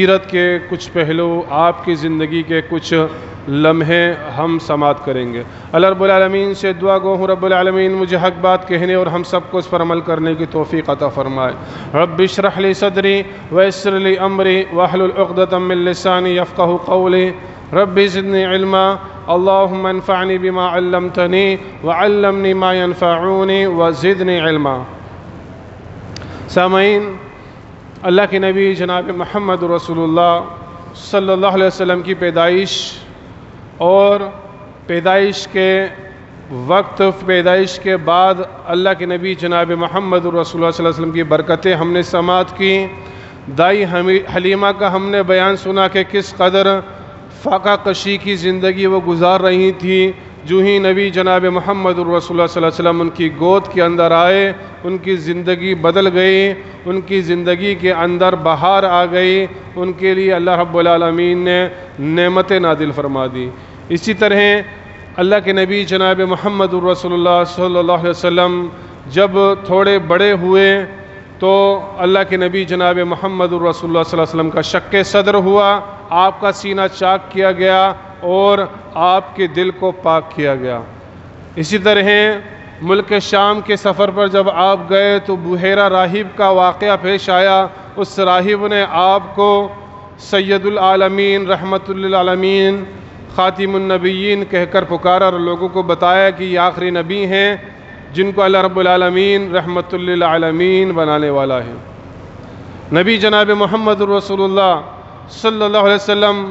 سیرت کے کچھ پہلو، آپ کی زندگی کے کچھ لمحے ہم سماعت کریں گے۔ اللہ رب العالمین سے دعا گو ہوں رب العالمین مجھے حق بات کہنے اور ہم سب کو اس پر عمل کرنے کی توفیق عطا فرمائے۔ رب اشرح لی صدری ویسر لی امری واحلل عقدۃ من لسانی یفقہوا قولی رب زدنی علما اللہم انفعنی بما علمتنی وعلمنی ما ینفعونی وزدنی علما۔ سامعین، اللہ کے نبی جناب محمد رسول اللہ صلی اللہ علیہ وسلم کی پیدائش اور پیدائش کے وقت، پیدائش کے بعد اللہ کے نبی جناب محمد رسول اللہ صلی اللہ علیہ وسلم کی برکتیں ہم نے سماعت کی۔ دائی حلیمہ کا ہم نے بیان سنا کہ کس قدر فاقہ کشی کی زندگی وہ گزار رہی تھی۔ جو ہی نبی جناب محمد رسول اللہ صلی اللہ علیہ وسلم ان کی گود کے اندر آئے، ان کی زندگی بدل گئی، ان کی زندگی کے اندر بہار آ گئی، ان کے لیے اللہ رب العالمین نے نعمتیں نازل فرما دی۔ اسی طرح اللہ کے نبی جناب محمد رسول اللہ صلی اللہ علیہ وسلم جب تھوڑے بڑے ہوئے تو اللہ کے نبی جناب محمد رسول اللہ صلی اللہ علیہ وسلم کا شق صدر ہوا، آپ کا سینہ چاک کیا گیا اور آپ کے دل کو پاک کیا گیا۔ اسی طرح ملک شام کے سفر پر جب آپ گئے تو بحیرہ راہب کا واقعہ پیش آیا۔ اس راہب نے آپ کو سید العالمین رحمت للعالمین خاتم النبیین کہہ کر پکارا اور لوگوں کو بتایا کہ یہ آخری نبی ہیں جن کو اللہ رب العالمین رحمت للعالمین بنانے والا ہے۔ نبی جناب محمد رسول اللہ صلی اللہ علیہ وسلم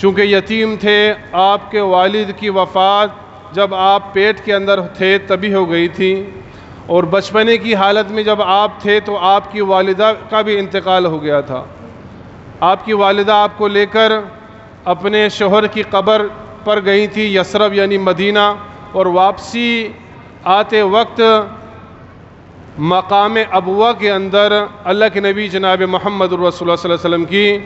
چونکہ یتیم تھے، آپ کے والد کی وفات جب آپ پیٹ کے اندر تھے تبھی ہو گئی تھی، اور بچپنے کی حالت میں جب آپ تھے تو آپ کی والدہ کا بھی انتقال ہو گیا تھا۔ آپ کی والدہ آپ کو لے کر اپنے شوہر کی قبر پر گئی تھی، یثرب یعنی مدینہ، اور واپسی آتے وقت مقام ابوا کے اندر اللہ کے نبی جناب محمد رسول اللہ صلی اللہ علیہ وسلم کی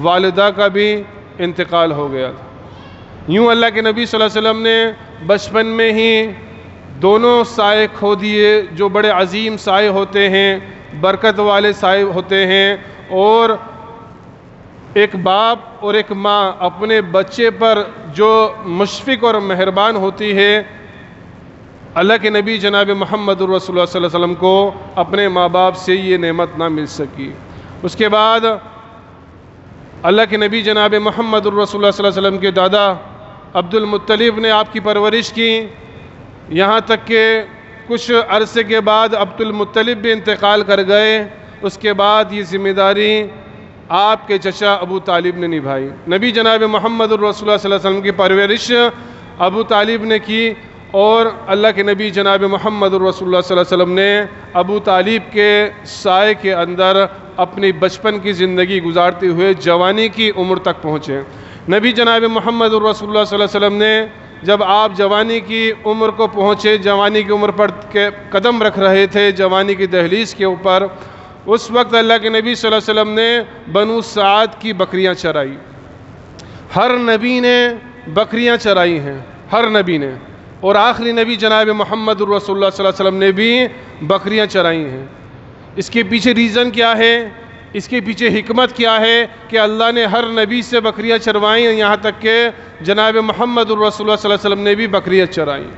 والدہ کا بھی انتقال ہو گیا تھا۔ یوں اللہ کے نبی صلی اللہ علیہ وسلم نے بچپن میں ہی دونوں سائے کھو دیے جو بڑے عظیم سائے ہوتے ہیں، برکت والے سائے ہوتے ہیں، اور ایک باپ اور ایک ماں اپنے بچے پر جو مشفق اور مہربان ہوتی ہے، اللہ کے نبی جناب محمد رسول اللہ صلی اللہ علیہ وسلم کو اپنے ماں باپ سے یہ نعمت نہ مل سکی۔ اس کے بعد اللہ کے نبی جناب محمد رسول اللہ صلی اللہ علیہ وسلم کے دادا عبد المطلب نے آپ کی پرورش کی، یہاں تک کہ کچھ عرصے کے بعد عبد المطلب بھی انتقال کر گئے۔ اس کے بعد یہ ذمہ داری آپ کے چچا ابو طالب نے نبھائی۔ نبی جناب محمد رسول اللہ صلی اللہ علیہ وسلم کی پرورش ابو طالب نے کی، اور اللہ کے نبی جناب محمد رسول اللہ صلی اللہ علیہ وسلم نے ابو طالب کے سائے کے اندر اپنی بچپن کی زندگی گزارتے ہوئے جوانی کی عمر تک پہنچے۔ نبی جناب محمد رسول اللہ صلی اللہ علیہ وسلم نے جب آپ جوانی کی عمر کو پہنچے، جوانی کی عمر پر قدم رکھ رہے تھے، جوانی کی دہلیز کے اوپر، اس وقت اللہ کے نبی صلی اللہ علیہ وسلم نے بنو سعد کی بکریاں چرائی۔ ہر نبی نے بکریاں چرائی ہیں، ہر نبی نے، اور آخری نبی جناب محمد رسول اللہ صلی اللہ علیہ وسلم نے بھی بکریاں چرائی ہیں۔ اس کے پیچھے ریزن کیا ہے، اس کے پیچھے حکمت کیا ہے کہ اللہ نے ہر نبی سے بکریاں چروائیں، یہاں تک کہ جناب محمد رسول اللہ صلی اللہ علیہ وسلم نے بھی بکریاں چرائیں۔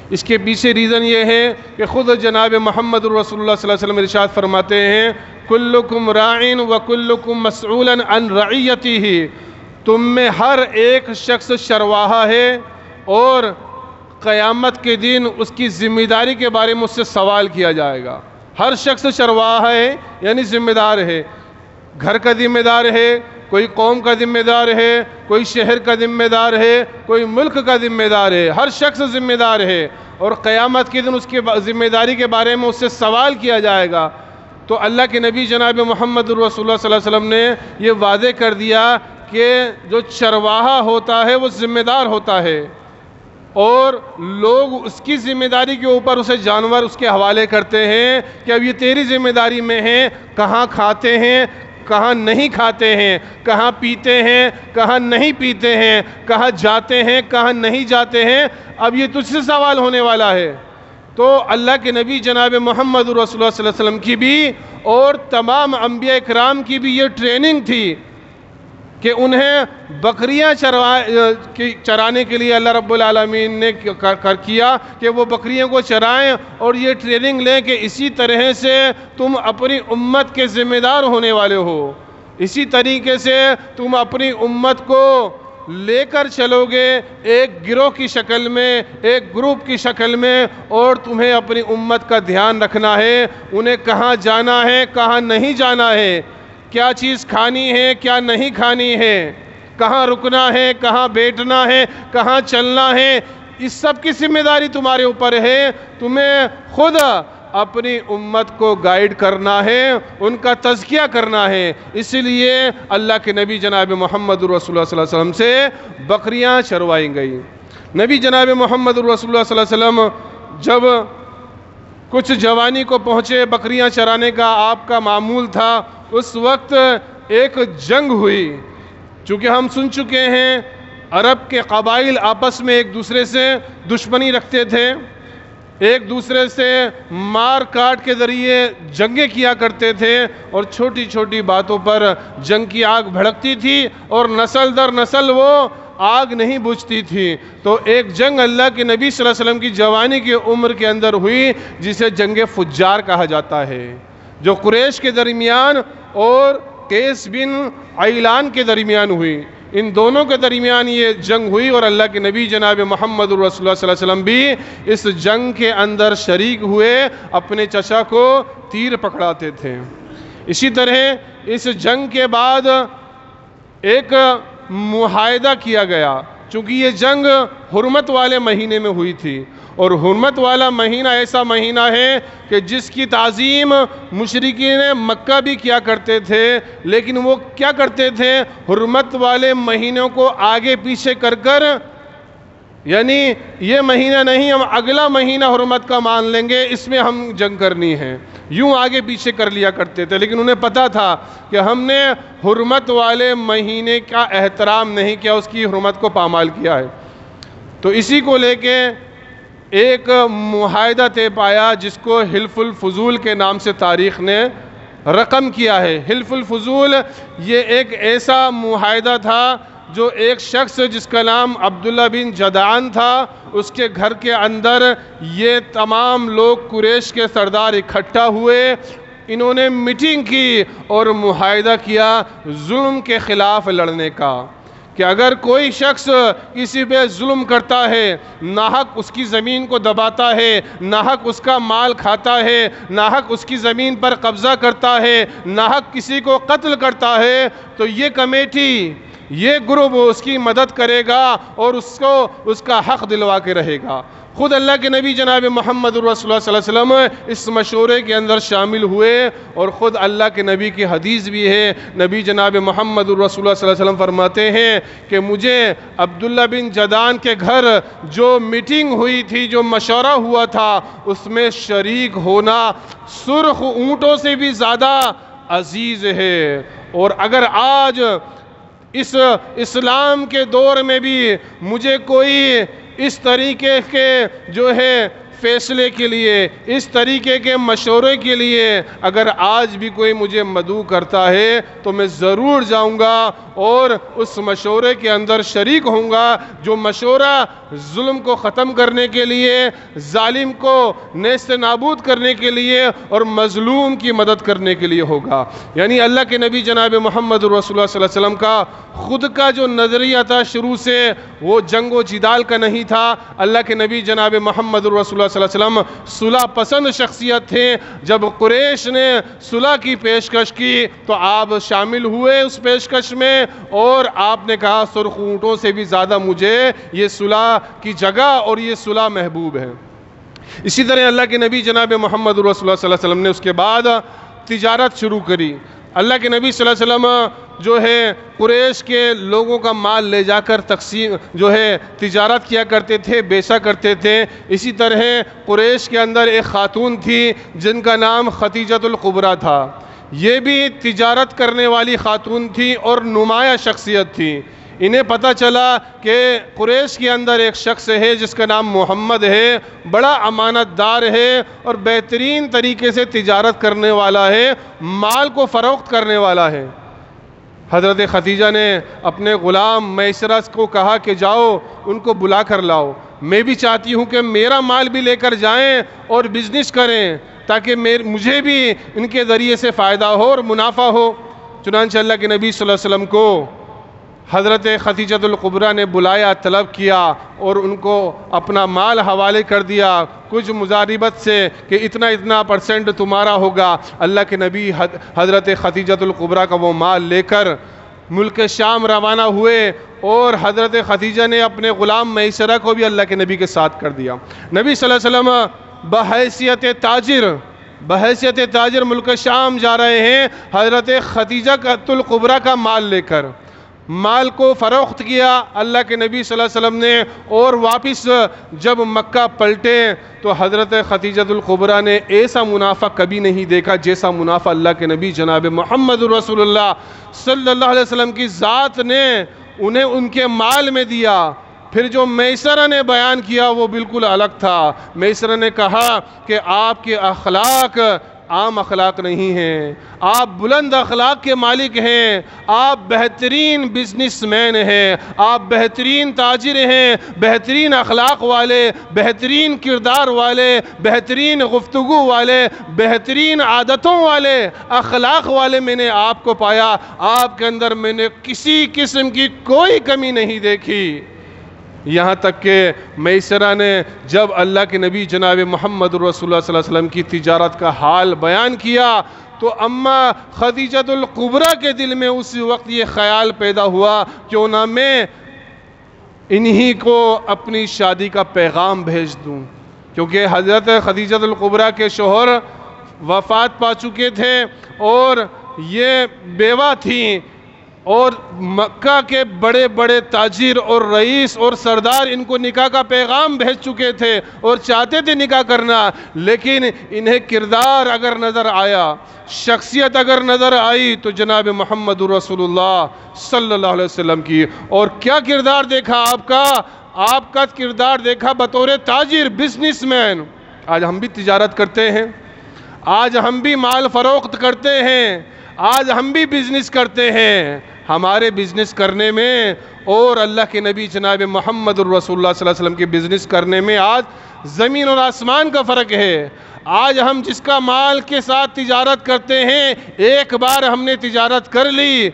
اس کے پیچھے ریزن یہ ہے کہ خود جناب محمد رسول اللہ صلی اللہ علیہ وسلم ارشاد فرماتے ہیں کلکم راعٍ وکلکم مسئولا عن رعیتہ، تم میں ہر ایک شخص چرواہا ہے اور قیامت کے دن اس کی ذمہ داری کے بارے میں اس سے سوال کیا جائے گا۔ ہر شخص چرواہا ہے یعنی ذمہ دار ہے، گھر کا ذمہ دار ہے، کوئی قوم کا ذمہ دار ہے، کوئی شہر کا ذمہ دار ہے، کوئی ملک کا ذمہ دار ہے، ہر شخص ذمہ دار ہے، اور قیامت کے دن اس کی ذمہ داری کے بارے میں اس سے سوال کیا جائے گا۔ تو اللہ کے نبی جناب محمد رسول اللہ صلی اللہ علیہ وسلم نے یہ واضح کر دیا کہ جو چرواہا ہوتا ہے وہ ذمہ دار ہوتا ہے، اور لوگ اس کی ذمہ داری کے اوپر اسے جانور اس کے حوالے کرتے ہیں کہ اب یہ تیری ذمہ داری میں ہے، کہاں کھاتے ہیں، کہاں نہیں کھاتے ہیں، کہاں پیتے ہیں، کہاں نہیں پیتے ہیں، کہاں جاتے ہیں، کہاں نہیں جاتے ہیں، اب یہ تجھ سے سوال ہونے والا ہے۔ تو اللہ کے نبی جناب محمد رسول اللہ صلی اللہ علیہ وسلم کی بھی اور تمام انبیاء اکرام کی بھی یہ ٹریننگ تھی کہ انہیں بکریاں چرانے کے لیے اللہ رب العالمین نے کیا کہ وہ بکریوں کو چرائیں، اور یہ ٹریننگ لیں کہ اسی طرح سے تم اپنی امت کے ذمہ دار ہونے والے ہو، اسی طریقے سے تم اپنی امت کو لے کر چلو گے ایک گروہ کی شکل میں، ایک گروپ کی شکل میں، اور تمہیں اپنی امت کا دھیان رکھنا ہے، انہیں کہاں جانا ہے کہاں نہیں جانا ہے، کیا چیز کھانی ہے کیا نہیں کھانی ہے، کہاں رکنا ہے کہاں بیٹھنا ہے کہاں چلنا ہے، اس سب کی ذمہ داری تمہارے اوپر ہے۔ تمہیں خود اپنی امت کو گائیڈ کرنا ہے، ان کا تزکیہ کرنا ہے۔ اس لیے اللہ کے نبی جناب محمد رسول اللہ صلی اللہ علیہ وسلم سے بکریاں چروائی گئی۔ نبی جناب محمد رسول اللہ صلی اللہ علیہ وسلم جب کچھ جوانی کو پہنچے، بکریاں چرانے کا آپ کا معمول تھا، اس وقت ایک جنگ ہوئی۔ چونکہ ہم سن چکے ہیں عرب کے قبائل آپس میں ایک دوسرے سے دشمنی رکھتے تھے، ایک دوسرے سے مار کاٹ کے ذریعے جنگیں کیا کرتے تھے، اور چھوٹی چھوٹی باتوں پر جنگ کی آگ بھڑکتی تھی، اور نسل در نسل وہ آگ نہیں بجھتی تھی۔ تو ایک جنگ اللہ کے نبی صلی اللہ علیہ وسلم کی جوانی کی عمر کے اندر ہوئی، جسے جنگ فجار کہا جاتا ہے، جو قریش کے درمیان اور قیس بن عیلان کے درمیان ہوئی۔ ان دونوں کے درمیان یہ جنگ ہوئی، اور اللہ کے نبی جناب محمد رسول اللہ صلی اللہ علیہ وسلم بھی اس جنگ کے اندر شریک ہوئے، اپنے چچا کو تیر پکڑاتے تھے۔ اسی طرح اس جنگ کے بعد ایک معاہدہ کیا گیا، چونکہ یہ جنگ حرمت والے مہینے میں ہوئی تھی، اور حرمت والا مہینہ ایسا مہینہ ہے کہ جس کی تعظیم مشرکین مکہ بھی کیا کرتے تھے، لیکن وہ کیا کرتے تھے، حرمت والے مہینوں کو آگے پیچھے کر کر، یعنی یہ مہینہ نہیں ہم اگلا مہینہ حرمت کا مان لیں گے، اس میں ہم جنگ کرنی ہے، یوں آگے پیچھے کر لیا کرتے تھے۔ لیکن انہیں پتا تھا کہ ہم نے حرمت والے مہینے کا احترام نہیں کیا، اس کی حرمت کو پامال کیا ہے۔ تو اسی کو لے کے ایک معاہدہ طے پایا، جس کو حلف الفضول کے نام سے تاریخ نے رقم کیا ہے۔ حلف الفضول یہ ایک ایسا معاہدہ تھا جو ایک شخص جس کا نام عبداللہ بن جدعان تھا، اس کے گھر کے اندر یہ تمام لوگ قریش کے سردار اکٹھا ہوئے، انہوں نے میٹنگ کی اور معاہدہ کیا ظلم کے خلاف لڑنے کا، کہ اگر کوئی شخص کسی پہ ظلم کرتا ہے، ناحق اس کی زمین کو دباتا ہے، ناحق اس کا مال کھاتا ہے، ناحق اس کی زمین پر قبضہ کرتا ہے، ناحق کسی کو قتل کرتا ہے، تو یہ کمیٹی، یہ گروپ اس کی مدد کرے گا اور اس کو اس کا حق دلوا کے رہے گا۔ خود اللہ کے نبی جناب محمد رسول اللہ صلی اللہ علیہ وسلم اس مشورے کے اندر شامل ہوئے، اور خود اللہ کے نبی کی حدیث بھی ہے، نبی جناب محمد رسول اللہ صلی اللہ علیہ وسلم فرماتے ہیں کہ مجھے عبداللہ بن جدعان کے گھر جو میٹنگ ہوئی تھی، جو مشورہ ہوا تھا، اس میں شریک ہونا سرخ اونٹوں سے بھی زیادہ عزیز ہے۔ اور اگر آج اس اسلام کے دور میں بھی مجھے کوئی اس طریقے کے جو ہے فیصلے کے لیے، اس طریقے کے مشورے کے لیے اگر آج بھی کوئی مجھے مدعو کرتا ہے تو میں ضرور جاؤں گا اور اس مشورے کے اندر شریک ہوں گا، جو مشورہ ظلم کو ختم کرنے کے لیے، ظالم کو نیست نابود کرنے کے لیے اور مظلوم کی مدد کرنے کے لیے ہوگا۔ یعنی اللہ کے نبی جناب محمد رسول اللہ صلی اللہ علیہ وسلم کا خود کا جو نظریہ تھا شروع سے وہ جنگ و جدال کا نہیں تھا۔ اللہ کے نبی جناب محمد رسول اللہ صلی اللہ علیہ وسلم صلح پسند شخصیت تھے۔ جب قریش نے صلح کی پیشکش کی تو آپ شامل ہوئے اس پیشکش میں، اور آپ نے کہا سرخ اونٹوں سے بھی زیادہ مجھے یہ صلح کی جگہ اور یہ صلح محبوب ہے۔ اسی طرح اللہ کے نبی جناب محمد رسول اللہ صلی اللہ علیہ وسلم نے اس کے بعد تجارت شروع کری۔ اللہ کے نبی صلی اللہ علیہ وسلم جو ہے قریش کے لوگوں کا مال لے جا کر تقسیم جو ہے تجارت کیا کرتے تھے، بیچا کرتے تھے۔ اسی طرح قریش کے اندر ایک خاتون تھی جن کا نام خدیجۃ الکبریٰ تھا، یہ بھی تجارت کرنے والی خاتون تھی اور نمایاں شخصیت تھی۔ انہیں پتہ چلا کہ قریش کے اندر ایک شخص ہے جس کا نام محمد ہے، بڑا امانت دار ہے اور بہترین طریقے سے تجارت کرنے والا ہے، مال کو فروخت کرنے والا ہے۔ حضرت خدیجہ نے اپنے غلام میسرہ کو کہا کہ جاؤ ان کو بلا کر لاؤ، میں بھی چاہتی ہوں کہ میرا مال بھی لے کر جائیں اور بزنس کریں تاکہ مجھے بھی ان کے ذریعے سے فائدہ ہو اور منافع ہو۔ چنانچہ اللہ کے نبی صلی اللہ علیہ وسلم کو حضرت خدیجہ الکبریٰ نے بلایا، طلب کیا اور ان کو اپنا مال حوالے کر دیا کچھ مضاربت سے کہ اتنا پرسنٹ تمہارا ہوگا۔ اللہ کے نبی حضرت خدیجہ الکبریٰ کا وہ مال لے کر ملک شام روانہ ہوئے اور حضرت خدیجہ نے اپنے غلام میسرہ کو بھی اللہ کے نبی کے ساتھ کر دیا۔ نبی صلی اللہ علیہ وسلم بحیثیت تاجر ملک شام جا رہے ہیں، حضرت خدیجہ الکبریٰ کا مال لے کر مال کو فروخت کیا اللہ کے نبی صلی اللہ علیہ وسلم نے، اور واپس جب مکہ پلٹے تو حضرت خدیجہ الکبریٰ نے ایسا منافع کبھی نہیں دیکھا جیسا منافع اللہ کے نبی جناب محمد رسول اللہ صلی اللہ علیہ وسلم کی ذات نے انہیں ان کے مال میں دیا۔ پھر جو میسرہ نے بیان کیا وہ بالکل الگ تھا۔ میسرہ نے کہا کہ آپ کے اخلاق عام اخلاق نہیں ہیں، آپ بلند اخلاق کے مالک ہیں، آپ بہترین بزنس مین ہیں، آپ بہترین تاجر ہیں، بہترین اخلاق والے، بہترین کردار والے، بہترین گفتگو والے، بہترین عادتوں والے، اخلاق والے میں نے آپ کو پایا، آپ کے اندر میں نے کسی قسم کی کوئی کمی نہیں دیکھی۔ یہاں تک کہ میسرہ نے جب اللہ کے نبی جناب محمد رسول اللہ صلی اللہ علیہ وسلم کی تجارت کا حال بیان کیا تو اماں خدیجہ الکبریٰ کے دل میں اسی وقت یہ خیال پیدا ہوا کیوں نہ میں انہی کو اپنی شادی کا پیغام بھیج دوں، کیونکہ حضرت خدیجہ الکبریٰ کے شوہر وفات پا چکے تھے اور یہ بیوہ تھیں، اور مکہ کے بڑے بڑے تاجر اور رئیس اور سردار ان کو نکاح کا پیغام بھیج چکے تھے اور چاہتے تھے نکاح کرنا، لیکن انہیں کردار اگر نظر آیا، شخصیت اگر نظر آئی تو جناب محمد رسول اللہ صلی اللہ علیہ وسلم کی۔ اور کیا کردار دیکھا آپ کا کردار دیکھا بطور تاجر، بزنس مین۔ آج ہم بھی تجارت کرتے ہیں، آج ہم بھی مال فروخت کرتے ہیں، آج ہم بھی بزنس کرتے ہیں۔ ہمارے بزنس کرنے میں اور اللہ کے نبی جناب محمد الرسول اللہ صلی اللہ علیہ وسلم کے بزنس کرنے میں آج زمین اور آسمان کا فرق ہے۔ آج ہم جس کا مال کے ساتھ تجارت کرتے ہیں، ایک بار ہم نے تجارت کر لی،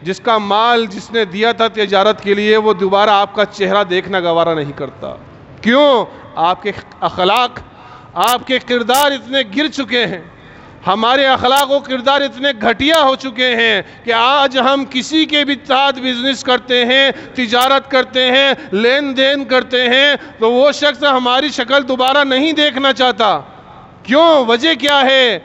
جس کا مال جس نے دیا تھا تجارت کے لیے وہ دوبارہ آپ کا چہرہ دیکھنا گوارا نہیں کرتا۔ کیوں؟ آپ کے اخلاق، آپ کے کردار اتنے گر چکے ہیں، ہمارے اخلاق و کردار اتنے گھٹیا ہو چکے ہیں کہ آج ہم کسی کے بھی ساتھ بزنس کرتے ہیں، تجارت کرتے ہیں، لین دین کرتے ہیں تو وہ شخص ہماری شکل دوبارہ نہیں دیکھنا چاہتا۔ کیوں؟ وجہ کیا ہے؟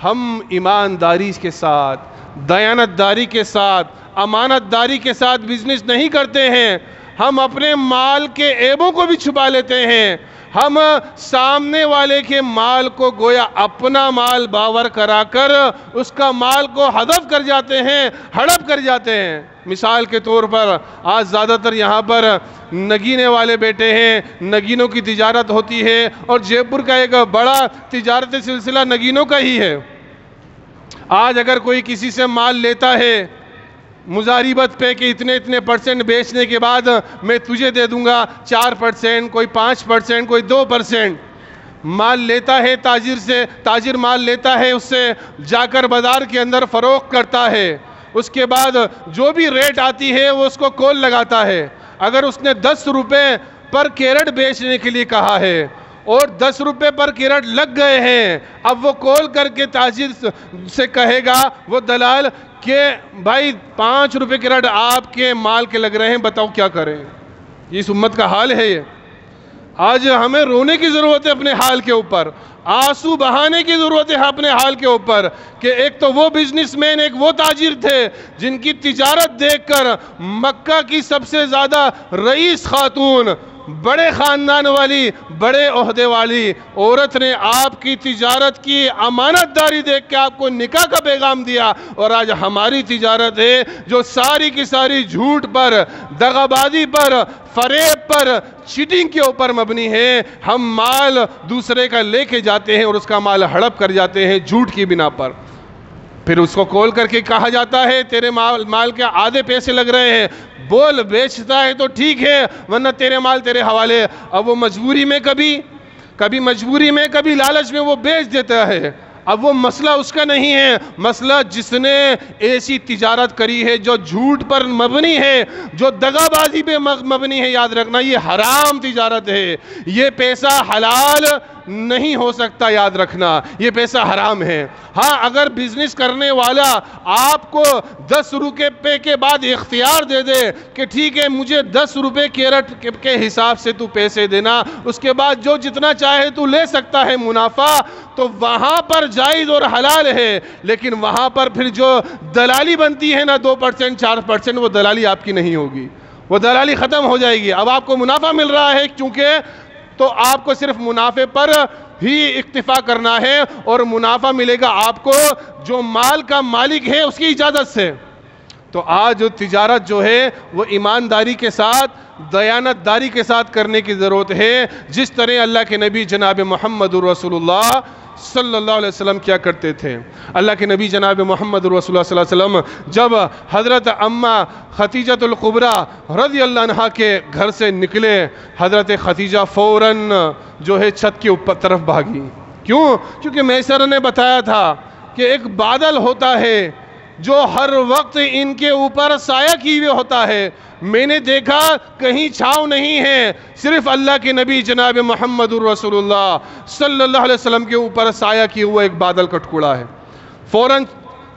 ہم ایمانداری کے ساتھ، دیانت داری کے ساتھ، امانت داری کے ساتھ بزنس نہیں کرتے ہیں۔ ہم اپنے مال کے عیبوں کو بھی چھپا لیتے ہیں، ہم سامنے والے کے مال کو گویا اپنا مال باور کرا کر اس کا مال کو ہدف کر جاتے ہیں، ہڑپ کر جاتے ہیں۔ مثال کے طور پر آج زیادہ تر یہاں پر نگینے والے بیٹے ہیں، نگینوں کی تجارت ہوتی ہے اور جے پور کا ایک بڑا تجارتی سلسلہ نگینوں کا ہی ہے۔ آج اگر کوئی کسی سے مال لیتا ہے مضاربت پہ کہ اتنے پرسنٹ بیچنے کے بعد میں تجھے دے دوں گا 4%، کوئی 5%، کوئی 2%، مال لیتا ہے تاجر سے، تاجر مال لیتا ہے اس سے، جا کر بازار کے اندر فروخت کرتا ہے، اس کے بعد جو بھی ریٹ آتی ہے وہ اس کو کول لگاتا ہے۔ اگر اس نے 10 روپے پر کیرٹ بیچنے کے لیے کہا ہے اور 10 روپے پر کیرٹ لگ گئے ہیں، اب وہ کول کر کے تاجر سے کہے گا وہ دلال کہ بھائی 5 روپے کیرٹ آپ کے مال کے لگ رہے ہیں، بتاؤ کیا کریں۔ اس امت کا حال ہے یہ۔ آج ہمیں رونے کی ضرورت ہے اپنے حال کے اوپر، آنسو بہانے کی ضرورت ہے اپنے حال کے اوپر کہ ایک تو وہ بزنس مین، ایک وہ تاجر تھے جن کی تجارت دیکھ کر مکہ کی سب سے زیادہ رئیس خاتون بڑے خاندان والی، بڑے عہدے والی عورت نے آپ کی تجارت کی امانت داری دیکھ کے آپ کو نکاح کا پیغام دیا، اور آج ہماری تجارت ہے جو ساری کی ساری جھوٹ پر، دغا بازی پر، فریب پر، چیٹنگ کے اوپر مبنی ہے۔ ہم مال دوسرے کا لے کے جاتے ہیں اور اس کا مال ہڑپ کر جاتے ہیں جھوٹ کی بنا پر، پھر اس کو کال کر کے کہا جاتا ہے تیرے مال کے آدھے پیسے لگ رہے ہیں، بول بیچتا ہے تو ٹھیک ہے ورنہ تیرے مال تیرے حوالے۔ اب وہ مجبوری میں کبھی مجبوری میں، کبھی لالچ میں وہ بیچ دیتا ہے۔ اب وہ مسئلہ اس کا نہیں ہے، مسئلہ جس نے ایسی تجارت کری ہے جو جھوٹ پر مبنی ہے، جو دغا بازی پہ مبنی ہے، یاد رکھنا یہ حرام تجارت ہے، یہ پیسہ حلال نہیں ہو سکتا، یاد رکھنا یہ پیسہ حرام ہے۔ ہاں اگر بزنس کرنے والا آپ کو 10 روپے کے بعد اختیار دے دے کہ ٹھیک ہے مجھے 10 روپے کیرٹ کے حساب سے تو پیسے دینا، اس کے بعد جو جتنا چاہے تو لے سکتا ہے منافع، تو وہاں پر جائز اور حلال ہے۔ لیکن وہاں پر پھر جو دلالی بنتی ہے نا 2% 4%، وہ دلالی آپ کی نہیں ہوگی، وہ دلالی ختم ہو جائے گی۔ اب آپ کو منافع مل رہا ہے کیونکہ تو آپ کو صرف منافع پر ہی اکتفا کرنا ہے، اور منافع ملے گا آپ کو جو مال کا مالک ہے اس کی اجازت سے۔ تو آج تجارت جو ہے وہ ایمانداری کے ساتھ، دیانت داری کے ساتھ کرنے کی ضرورت ہے، جس طرح اللہ کے نبی جناب محمد رسول اللہ صلی اللہ علیہ وسلم کیا کرتے تھے۔ اللہ کے نبی جناب محمد رسول اللہ صلی اللہ علیہ وسلم جب حضرت اماں خدیجہ الکبریٰ رضی اللہ عنہا کے گھر سے نکلے، حضرت خدیجہ فوراً جو ہے چھت کے اوپر طرف بھاگی۔ کیوں؟ کیونکہ میسر نے بتایا تھا کہ ایک بادل ہوتا ہے جو ہر وقت ان کے اوپر سایہ کیے ہوئے ہوتا ہے۔ میں نے دیکھا کہیں چھاؤں نہیں ہے، صرف اللہ کے نبی جناب محمد رسول اللہ صلی اللہ علیہ وسلم کے اوپر سایہ کیا ہوا ایک بادل کا ٹکڑا ہے۔ فوراً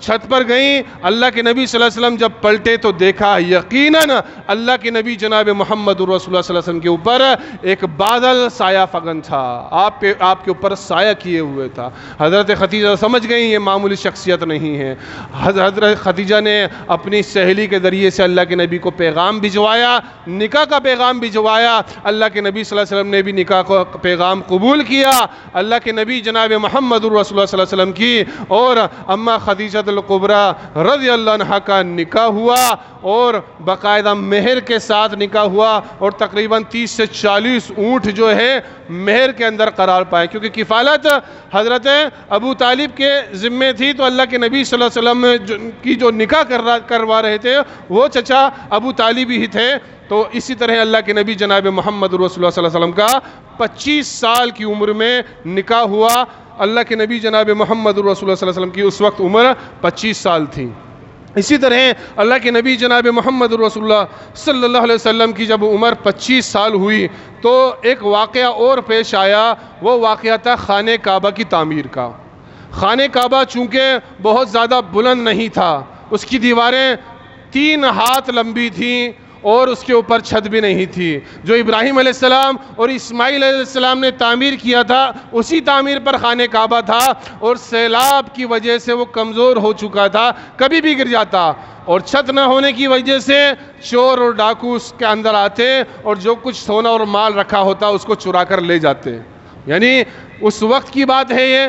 چھت پر گئیں، اللہ کے نبی صلی اللہ علیہ وسلم جب پلٹے تو دیکھا یقیناً اللہ کے نبی جناب محمد رسول اللہ صلی اللہ علیہ وسلم کے اوپر ایک بادل سایہ فگن تھا، آپ کے اوپر سایہ کیے ہوئے تھا۔ حضرت خدیجہ سمجھ گئیں یہ معمولی شخصیت نہیں ہے۔ حضرت خدیجہ نے اپنی سہیلی کے ذریعے سے اللہ کے نبی کو پیغام بھجوایا، نکاح کا پیغام بھجوایا۔ اللہ کے نبی صلی اللہ علیہ وسلم نے بھی نکاح کا پیغام قبول کیا۔ اللہ کے نبی جناب محمد رسول اللہ صلی اللہ علیہ وسلم کی اور اماں خدیجہ الکبریٰ رضی اللہ عنہا کا نکاح ہوا، اور باقاعدہ مہر کے ساتھ نکاح ہوا، اور تقریباً 30 سے 40 اونٹ جو ہے مہر کے اندر قرار پائے، کیونکہ کفالت حضرت ابو طالب کے ذمے تھی۔ تو اللہ کے نبی صلی اللہ علیہ وسلم کی جو نکاح کروا رہے تھے وہ چچا ابو طالب ہی تھے۔ تو اسی طرح اللہ کے نبی جناب محمد رسول اللہ صلی اللہ علیہ وسلم کا 25 سال کی عمر میں نکاح ہوا۔ اللہ کے نبی جناب محمد رسول اللہ صلی اللہ علیہ وسلم کی اس وقت عمر 25 سال تھی۔ اسی طرح اللہ کے نبی جناب محمد رسول اللہ صلی اللہ علیہ وسلم کی جب عمر 25 سال ہوئی تو ایک واقعہ اور پیش آیا، وہ واقعہ تھا خانہ کعبہ کی تعمیر کا۔ خانہ کعبہ چونکہ بہت زیادہ بلند نہیں تھا، اس کی دیواریں 3 ہاتھ لمبی تھیں، اور اس کے اوپر چھت بھی نہیں تھی۔ جو ابراہیم علیہ السلام اور اسماعیل علیہ السلام نے تعمیر کیا تھا اسی تعمیر پر خانہ کعبہ تھا، اور سیلاب کی وجہ سے وہ کمزور ہو چکا تھا، کبھی بھی گر جاتا، اور چھت نہ ہونے کی وجہ سے چور اور ڈاکو اس کے اندر آتے اور جو کچھ سونا اور مال رکھا ہوتا اس کو چرا کر لے جاتے۔ یعنی اس وقت کی بات ہے یہ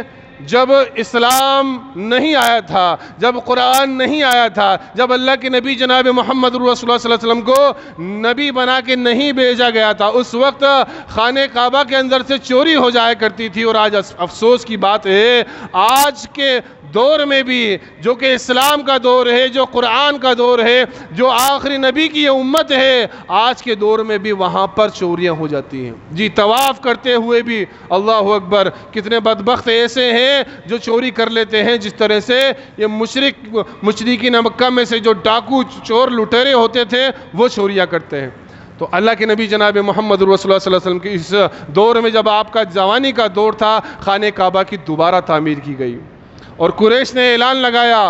جب اسلام نہیں آیا تھا، جب قرآن نہیں آیا تھا، جب اللہ کے نبی جناب محمد رسول اللہ صلی اللہ علیہ وسلم کو نبی بنا کے نہیں بھیجا گیا تھا۔ اس وقت خانہ کعبہ کے اندر سے چوری ہو جایا کرتی تھی، اور آج افسوس کی بات ہے آج کے دور میں بھی، جو کہ اسلام کا دور ہے، جو قرآن کا دور ہے، جو آخری نبی کی یہ امت ہے، آج کے دور میں بھی وہاں پر چوریاں ہو جاتی ہیں۔ جی طواف کرتے ہوئے بھی اللہ اکبر، کتنے بدبخت ایسے ہیں جو چوری کر لیتے ہیں، جس طرح سے یہ مشرکین مکہ میں سے جو ڈاکو چور لٹیرے ہوتے تھے وہ چوریاں کرتے ہیں۔ تو اللہ کے نبی جناب محمد رسول اللہ صلی اللہ علیہ وسلم کی اس دور میں جب آپ کا جوانی کا دور تھا، خانہ کعبہ کی دوبارہ تعمیر کی گئی، اور قریش نے اعلان لگایا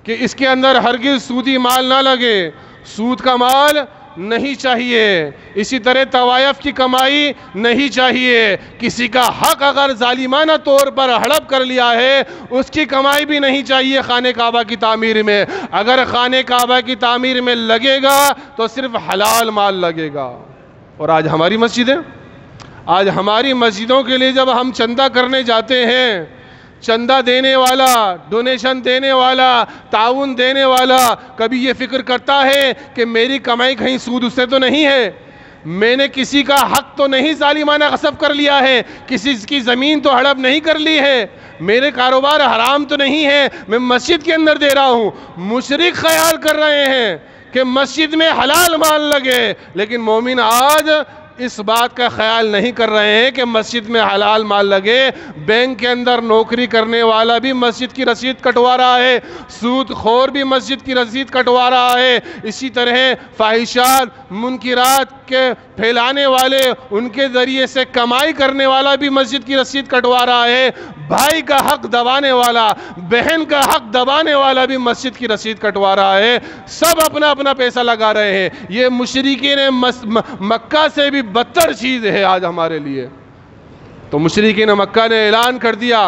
کہ اس کے اندر ہرگز سودی مال نہ لگے، سود کا مال نہیں چاہیے، اسی طرح طوائف کی کمائی نہیں چاہیے، کسی کا حق اگر ظالمانہ طور پر ہڑپ کر لیا ہے اس کی کمائی بھی نہیں چاہیے خانہ کعبہ کی تعمیر میں۔ اگر خانہ کعبہ کی تعمیر میں لگے گا تو صرف حلال مال لگے گا، اور آج ہماری مسجدیں، آج ہماری مسجدوں کے لیے جب ہم چندہ کرنے جاتے ہیں، چندہ دینے والا، ڈونیشن دینے والا، تعاون دینے والا کبھی یہ فکر کرتا ہے کہ میری کمائی کہیں سود اس سے تو نہیں ہے، میں نے کسی کا حق تو نہیں ظالمانہ غصب کر لیا ہے، کسی کی زمین تو ہڑپ نہیں کر لی ہے، میرے کاروبار حرام تو نہیں ہے، میں مسجد کے اندر دے رہا ہوں۔ مشرک خیال کر رہے ہیں کہ مسجد میں حلال مال لگے، لیکن مومن آج اس بات کا خیال نہیں کر رہے ہیں کہ مسجد میں حلال مال لگے۔ بینک کے اندر نوکری کرنے والا بھی مسجد کی رسید کٹوا رہا ہے، سود خور بھی مسجد کی رسید کٹوا رہا ہے، اسی طرح فاحشات منکرات کے پھیلانے والے، ان کے ذریعے سے کمائی کرنے والا بھی مسجد کی رسید کٹوا رہا ہے، بھائی کا حق دبانے والا، بہن کا حق دبانے والا بھی مسجد کی رسید کٹوا رہا ہے، سب اپنا اپنا پیسہ لگا رہے ہیں۔ یہ مشرکین مکہ سے بھی بدتر چیز ہے آج ہمارے لیے۔ تو مشرکین مکہ نے اعلان کر دیا،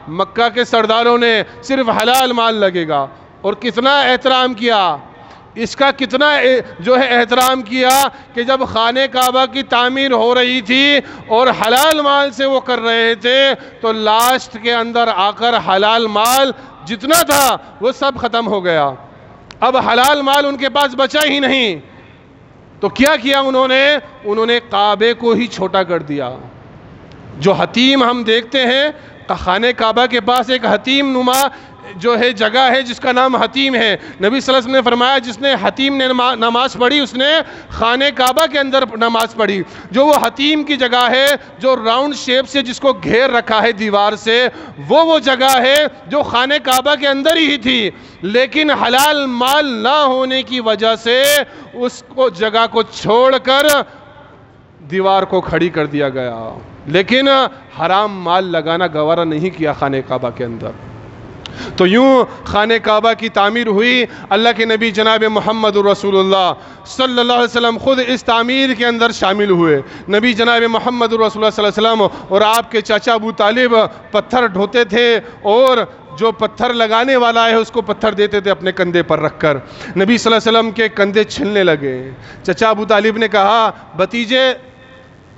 مکہ کے سرداروں نے صرف حلال مال لگے گا، اور کتنا احترام کیا، اس کا کتنا جو ہے احترام کیا کہ جب خانہ کعبہ کی تعمیر ہو رہی تھی اور حلال مال سے وہ کر رہے تھے، تو لاسٹ کے اندر آ کر حلال مال جتنا تھا وہ سب ختم ہو گیا، اب حلال مال ان کے پاس بچا ہی نہیں۔ تو کیا کیا انہوں نے کعبے کو ہی چھوٹا کر دیا۔ جو حتیم ہم دیکھتے ہیں، خانہ کعبہ کے پاس ایک حتیم نما جو ہے جگہ ہے جس کا نام حتیم ہے۔ نبی صلی اللہ علیہ وسلم نے فرمایا جس نے حتیم نے نماز پڑھی اس نے خانہ کعبہ کے اندر نماز پڑھی۔ جو وہ حتیم کی جگہ ہے جو راؤنڈ شیپ سے جس کو گھیر رکھا ہے دیوار سے، وہ جگہ ہے جو خانہ کعبہ کے اندر ہی تھی، لیکن حلال مال نہ ہونے کی وجہ سے اس کو جگہ کو چھوڑ کر دیوار کو کھڑی کر دیا گیا، لیکن حرام مال لگانا گوارا نہیں کیا خانہ کعبہ کے اندر۔ تو یوں خانہ کعبہ کی تعمیر ہوئی۔ اللہ کے نبی جناب محمد رسول اللہ صلی اللہ علیہ وسلم خود اس تعمیر کے اندر شامل ہوئے۔ نبی جناب محمد رسول اللہ صلی اللہ علیہ وسلم اور آپ کے چاچا ابو طالب پتھر ڈھوتے تھے، اور جو پتھر لگانے والا ہے اس کو پتھر دیتے تھے اپنے کندھے پر رکھ کر۔ نبی صلی اللہ علیہ وسلم کے کندھے چھلنے لگے۔ چچا ابو طالب نے کہا بھتیجے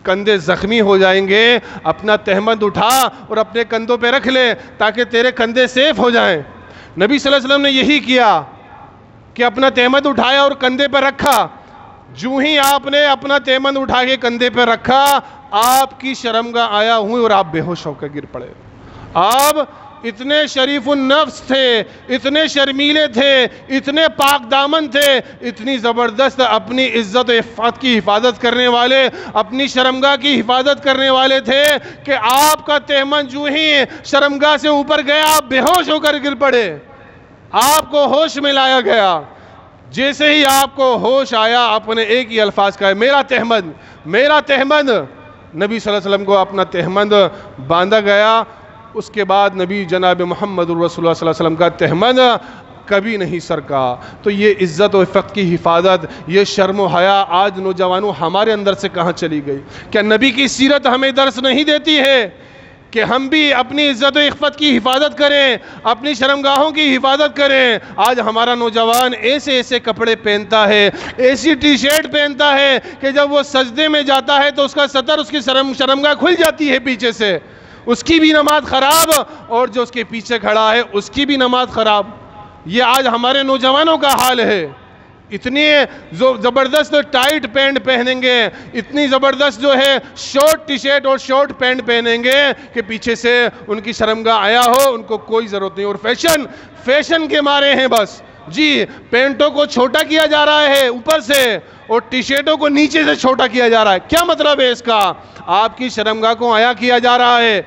کندھے زخمی ہو جائیں گے، اپنا تہمد اٹھا اور اپنے کندھوں پہ رکھ لے تاکہ تیرے کندھے سیف ہو جائیں۔ نبی صلی اللہ علیہ وسلم نے یہی کیا کہ اپنا تہمد اٹھایا اور کندھے پہ رکھا۔ جو ہی آپ نے اپنا تہمد اٹھا کے کندھے پہ رکھا، آپ کی شرمگاہ آیا ہوئی اور آپ بے ہوش ہو کے گر پڑے۔ آپ اتنے شریف النفس تھے، اتنے شرمیلے تھے، اتنے پاک دامن تھے، اتنی زبردست اپنی عزت و عفت کی حفاظت کرنے والے، اپنی شرمگاہ کی حفاظت کرنے والے تھے کہ آپ کا تہمد جو ہی شرمگاہ سے اوپر گیا آپ بے ہوش ہو کر گر پڑے، آپ کو ہوش میں لایا گیا۔ جیسے ہی آپ کو ہوش آیا آپ نے ایک ہی الفاظ کہا، میرا تہمد، میرا تہمد۔ نبی صلی اللہ علیہ وسلم کو اپنا تہمد باندھا گیا۔ اس کے بعد نبی جناب محمد رسول اللہ صلی اللہ علیہ وسلم کا تہمد کبھی نہیں سرکا۔ تو یہ عزت و عفت کی حفاظت، یہ شرم و حیا آج نوجوانوں ہمارے اندر سے کہاں چلی گئی؟ کیا نبی کی سیرت ہمیں درس نہیں دیتی ہے کہ ہم بھی اپنی عزت و عفت کی حفاظت کریں، اپنی شرمگاہوں کی حفاظت کریں؟ آج ہمارا نوجوان ایسے ایسے کپڑے پہنتا ہے، ایسی ٹی شرٹ پہنتا ہے کہ جب وہ سجدے میں جاتا ہے تو اس کا سطر، اس کی شرمگاہ کھل جاتی ہے پیچھے سے، اس کی بھی نماز خراب، اور جو اس کے پیچھے کھڑا ہے اس کی بھی نماز خراب۔ یہ آج ہمارے نوجوانوں کا حال ہے۔ اتنی زبردست ٹائٹ پینٹ پہنیں گے، اتنی زبردست جو ہے شارٹ ٹی شرٹ اور شارٹ پینٹ پہنیں گے کہ پیچھے سے ان کی شرمگاہ آیا ہو، ان کو کوئی ضرورت نہیں۔ اور فیشن کے مارے ہیں بس جی، پینٹوں کو چھوٹا کیا جا رہا ہے اوپر سے اور ٹی شرٹوں کو نیچے سے چھوٹا کیا جا رہا ہے۔ کیا مطلب ہے اس کا؟ آپ کی شرمگاہ کو عیا کیا جا رہا ہے،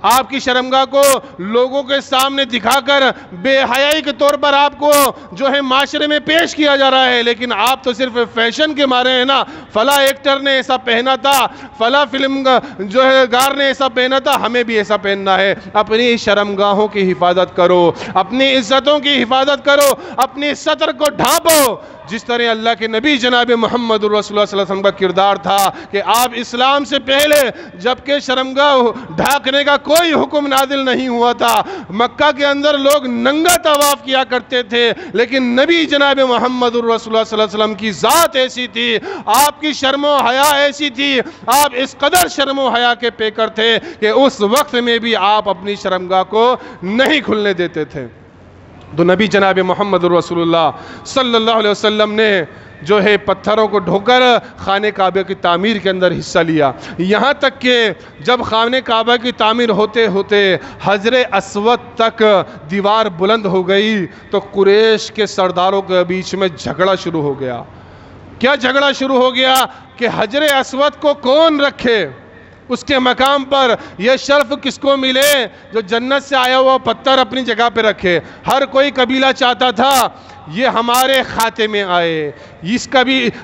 آپ کی شرمگاہ کو لوگوں کے سامنے دکھا کر بے حیائی کے طور پر آپ کو جو ہے معاشرے میں پیش کیا جا رہا ہے، لیکن آپ تو صرف فیشن کے مارے ہیں نا، فلاں ایکٹر نے ایسا پہنا تھا، فلاں فلم جو ہے گار نے ایسا پہنا تھا، ہمیں بھی ایسا پہننا ہے۔ اپنی شرمگاہوں کی حفاظت کرو، اپنی عزتوں کی حفاظت کرو، اپنی سطر کو ڈھانپو، جس طرح اللہ کے نبی جناب محمد رسول اللہ صلی اللہ علیہ وسلم کا کردار تھا کہ آپ اسلام سے پہلے جبکہ شرمگاہ ڈھانکنے کا کوئی حکم نازل نہیں ہوا تھا۔ مکہ کے اندر لوگ ننگا طواف کیا کرتے تھے، لیکن نبی جناب محمد الرسول اللہ صلی اللہ علیہ وسلم کی ذات ایسی تھی، آپ کی شرم و حیا ایسی تھی، آپ اس قدر شرم و حیا کے پیکر تھے کہ اس وقت میں بھی آپ اپنی شرمگاہ کو نہیں کھلنے دیتے تھے۔ تو نبی جناب محمد الرسول اللہ صلی اللہ علیہ وسلم نے جو ہے پتھروں کو ڈھو کر خانہ کعبہ کی تعمیر کے اندر حصہ لیا، یہاں تک کہ جب خانہ کعبہ کی تعمیر ہوتے ہوتے حجر اسود تک دیوار بلند ہو گئی تو قریش کے سرداروں کے بیچ میں جھگڑا شروع ہو گیا۔ کیا جھگڑا شروع ہو گیا کہ حجر اسود کو کون رکھے، اس کے مقام پر یہ شرف کس کو ملے جو جنت سے آیا ہوا پتھر اپنی جگہ پہ رکھے۔ ہر کوئی قبیلہ چاہتا تھا یہ ہمارے خاتے میں آئے،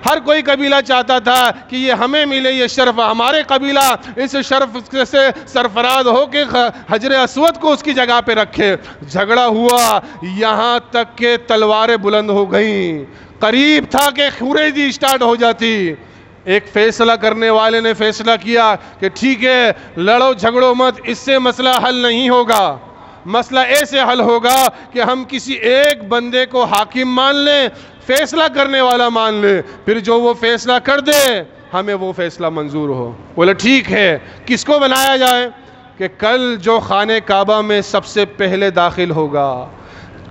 ہر کوئی قبیلہ چاہتا تھا کہ یہ ہمیں ملے، یہ شرف ہمارے قبیلہ اس شرف سے سرفراز ہو کے حجر اسود کو اس کی جگہ پہ رکھے۔ جھگڑا ہوا یہاں تک کہ تلواریں بلند ہو گئیں، قریب تھا کہ خورشی سٹارٹ ہو جاتی۔ ایک فیصلہ کرنے والے نے فیصلہ کیا کہ ٹھیک ہے لڑو جھگڑو مت، اس سے مسئلہ حل نہیں ہوگا، مسئلہ ایسے حل ہوگا کہ ہم کسی ایک بندے کو حاکم مان لیں، فیصلہ کرنے والا مان لیں، پھر جو وہ فیصلہ کر دے ہمیں وہ فیصلہ منظور ہو۔ بولے ٹھیک ہے، کس کو بنایا جائے کہ کل جو خانہ کعبہ میں سب سے پہلے داخل ہوگا،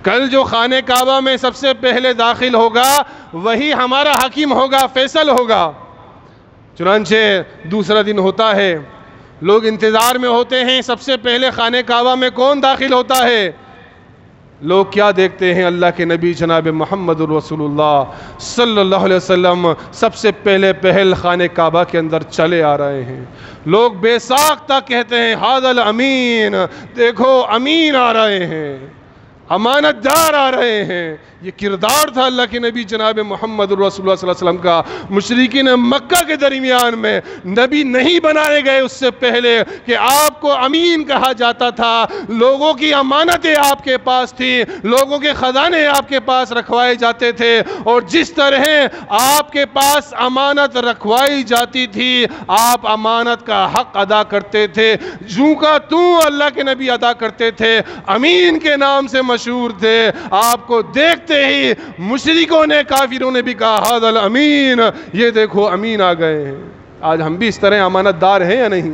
کل جو خانہ کعبہ میں سب سے پہلے داخل ہوگا وہی ہمارا حاکم ہوگا، فیصل ہوگا۔ چنانچہ دوسرا دن ہوتا ہے، لوگ انتظار میں ہوتے ہیں سب سے پہلے خانہ کعبہ میں کون داخل ہوتا ہے۔ لوگ کیا دیکھتے ہیں، اللہ کے نبی جناب محمد الرسول اللہ صلی اللہ علیہ وسلم سب سے پہل خانہ کعبہ کے اندر چلے آ رہے ہیں۔ لوگ بے ساختہ کہتے ہیں ھذا الامین، دیکھو امین آ رہے ہیں، امانت دار آ رہے ہیں۔ یہ کردار تھا اللہ کے نبی جناب محمد الرسول اللہ صلی اللہ علیہ وسلم کا۔ مشرکین مکہ کے درمیان میں نبی نہیں بنائے گئے اس سے پہلے کہ آپ کو امین کہا جاتا تھا، لوگوں کی امانتیں آپ کے پاس تھی، لوگوں کے خزانے آپ کے پاس رکھوائے جاتے تھے، اور جس طرح آپ کے پاس امانت رکھوائی جاتی تھی آپ امانت کا حق ادا کرتے تھے، یوں کا توں اللہ کے نبی ادا کرتے تھے، امین کے نام سے مشہور تھے۔ آپ کو دیکھتے ہی مشرکوں نے، کافروں نے بھی کہا ھذا الامین، یہ دیکھو امین آ گئے ہیں۔ آج ہم بھی اس طرح امانت دار ہیں یا نہیں؟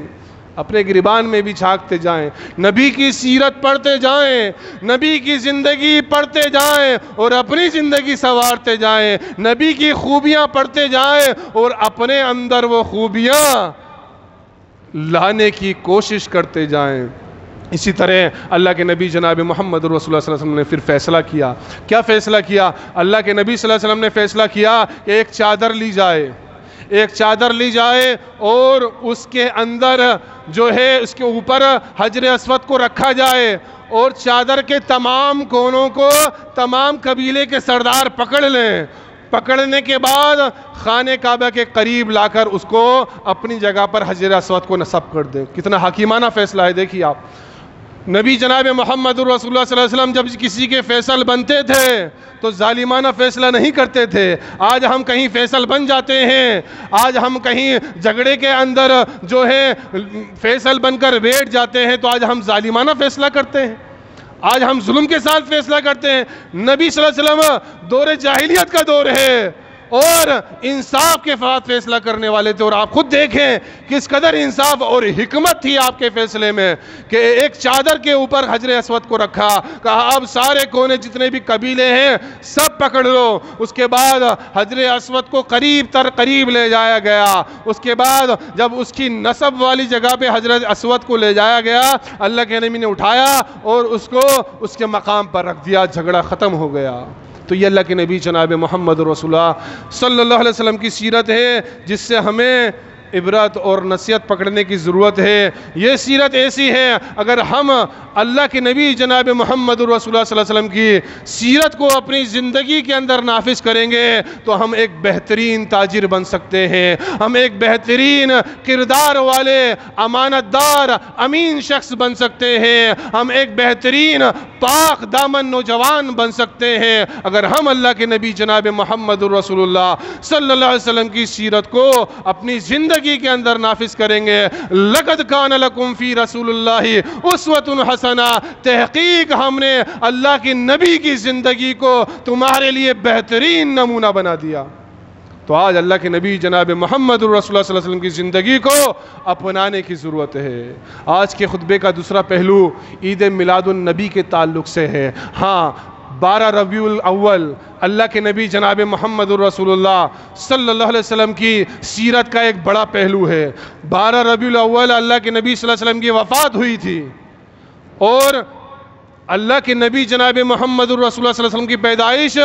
اپنے گریبان میں بھی جھانکتے جائیں، نبی کی سیرت پڑھتے جائیں، نبی کی زندگی پڑھتے جائیں اور اپنی زندگی سنوارتے جائیں، نبی کی خوبیاں پڑھتے جائیں اور اپنے اندر وہ خوبیاں لانے کی کوشش کرتے جائیں۔ اسی طرح اللہ کے نبی جناب محمد رسول اللہ صلی اللہ علیہ وسلم نے پھر فیصلہ کیا۔ کیا فیصلہ کیا؟ اللہ کے نبی صلی اللہ علیہ وسلم نے فیصلہ کیا کہ ایک چادر لی جائے، ایک چادر لی جائے اور اس کے اندر جو ہے اس کے اوپر حجر اسود کو رکھا جائے، اور چادر کے تمام کونوں کو تمام قبیلے کے سردار پکڑ لیں، پکڑنے کے بعد خانہ کعبہ کے قریب لا کر اس کو اپنی جگہ پر حجر اسود کو نصب کر دیں۔ کتنا حکیمانہ فیصلہ ہے، دیکھیے آپ۔ نبی جناب محمد رسول اللہ صلی اللہ علیہ وسلم جب کسی کے فیصل بنتے تھے تو ظالمانہ فیصلہ نہیں کرتے تھے۔ آج ہم کہیں فیصل بن جاتے ہیں، آج ہم کہیں جھگڑے کے اندر جو ہے فیصل بن کر بیٹھ جاتے ہیں تو آج ہم ظالمانہ فیصلہ کرتے ہیں، آج ہم ظلم کے ساتھ فیصلہ کرتے ہیں۔ نبی صلی اللہ علیہ وسلم دور جاہلیت کا دور ہے اور انصاف کے ساتھ فیصلہ کرنے والے تھے، اور آپ خود دیکھیں کس قدر انصاف اور حکمت تھی آپ کے فیصلے میں کہ ایک چادر کے اوپر حجر اسود کو رکھا، کہا اب سارے کونے جتنے بھی قبیلے ہیں سب پکڑ لو۔ اس کے بعد حجر اسود کو قریب تر قریب لے جایا گیا، اس کے بعد جب اس کی نصب والی جگہ پہ حجر اسود کو لے جایا گیا، اللہ کے نبی نے اٹھایا اور اس کو اس کے مقام پر رکھ دیا، جھگڑا ختم ہو گیا۔ تو یہ اللہ کے نبی جناب محمد رسول اللہ صلی اللہ علیہ وسلم کی سیرت ہے جس سے ہمیں عبرت اور نصیحت پکڑنے کی ضرورت ہے۔ یہ سیرت ایسی ہے اگر ہم اللہ کے نبی جناب محمد رسول اللہ صلی اللہ علیہ وسلم کی سیرت کو اپنی زندگی کے اندر نافذ کریں گے تو ہم ایک بہترین تاجر بن سکتے ہیں، ہم ایک بہترین کردار والے امانت دار امین شخص بن سکتے ہیں، ہم ایک بہترین پاک دامن نوجوان بن سکتے ہیں اگر ہم اللہ کے نبی جناب محمد رسول اللہ صلی اللہ علیہ وسلم کی سیرت کو اپنی زندگی زندگی کے اندر نافذ کریں گے۔ لَقَدْ كَانَ لَكُمْ فِي رَسُولِ اللَّهِ أُسْوَةٌ حَسَنَةٌ، تحقیق ہم نے اللہ کے نبی کی زندگی کو تمہارے لیے بہترین نمونہ بنا دیا۔ تو آج اللہ کے نبی جناب محمد رسول اللہ صلی اللہ علیہ وسلم کی زندگی کو اپنانے کی ضرورت ہے۔ آج کے خطبے کا دوسرا پہلو عید میلاد النبی کے تعلق سے ہے۔ ہاں، 12 ربیع الاول اللہ کے نبی جناب محمد رسول اللہ صلی اللہ علیہ وسلم کی سیرت کا ایک بڑا پہلو ہے۔ 12 ربیع الاول اللہ کے نبی صلی اللہ علیہ وسلم کی وفات ہوئی تھی، اور اللہ کے نبی جناب محمد رسول اللہ صلی اللہ علیہ وسلم کی پیدائش